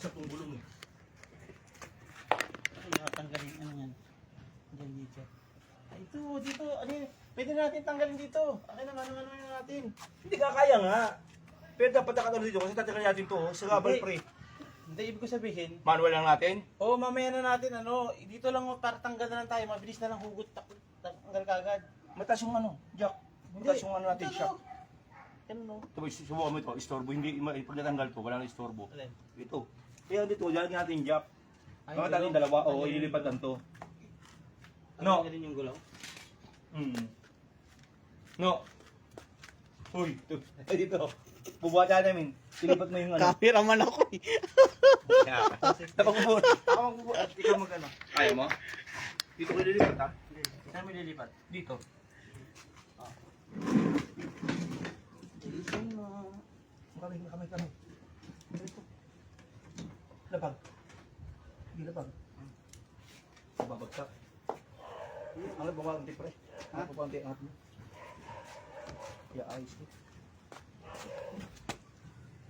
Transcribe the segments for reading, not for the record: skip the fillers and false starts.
bumagsak ng gulong eh. Tanggalin ano yan. Diyan dito. Ay, ito, dito. Ano yun? Pwede natin tanggalin dito. Akin naman, ano natin. Hindi kakaya nga. Pero dapat nakatalo dito kasi tatanggalin natin to, sa gabal Hindi. pre. Hindi, ibig ko sabihin. Manual lang natin. Oo, mamaya na natin, ano. Dito lang, para tanggal na lang tayo. Mabilis na lang hugot. Tanggal kagad. Mataas yung ano, jack. Mataas yung ano natin, Ito, shock. Ano, no? Ito, subukan mo ito, istorbo. Hindi, pag natanggal to, wala nang istorbo. Alin? Ito. Kaya dito, dyan natin jack. Ay, Mga gulong. natin dalawa, oo, ililipatan to. No. Tanggalin yung gulaw. No. Uy, ito. Ay, dito. Bubuhatan namin. Silipat mo yung ano. Cameraman ako eh. Tapos mo. Ako magbubuhat. Ikaw mag-ano. Ayaw mo? Dito ko ililipat ha? Saan mo lilipat? Dito. Ilisin mo. Kami. Dito. Lapag. Hindi lapag. Babagsak. Ano ba ang tipre? Ano ba ang tiangat mo? Ya, ayos ko.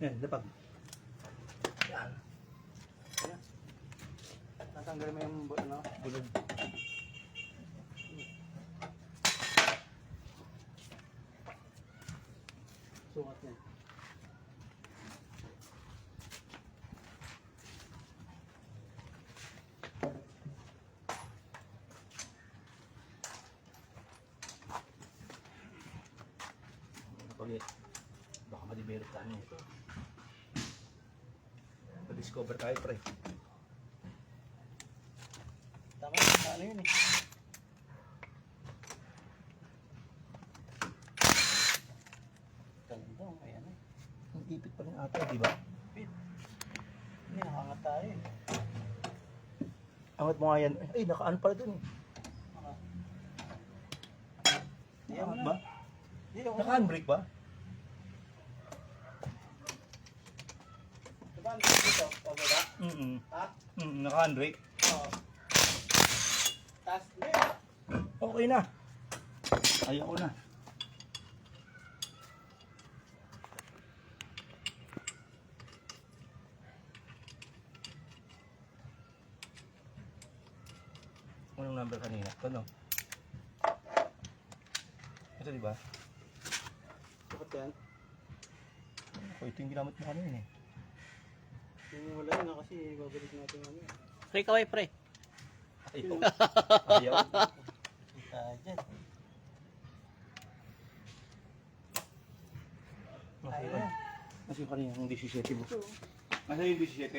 Yan, lapag. Yan. Yan. Natanggal mo yung ano, bulog. Sukat niya. Baka ma-develop tayo ito. Pa-discover tayo, pre. Tama, ano yun eh. Ganda, ayan eh. Ang ipit pa rin ata, di ba? Pit. Hindi, nakangat tayo eh. Angat mo nga yan. Ay, nakaan pala dun eh. Hindi, Angat ano ba? na. Hindi, ako na. Naka-handbrake ba? Diba, ano dito? O, baba? Ha? Naka-handbrake. Oo. Taas, hindi. Okay na. Ayaw ko na. Anong number kanina? Ito no? Ito di ba? Sukat yan. O, ito yung ginamit mo kanina eh. Yung wala yun na kasi babalik natin ano eh. Pre, kaway pre. Ayaw. Ayaw. Dyan. Nasa yung kanina, yung 17 mo. Nasa yung 17?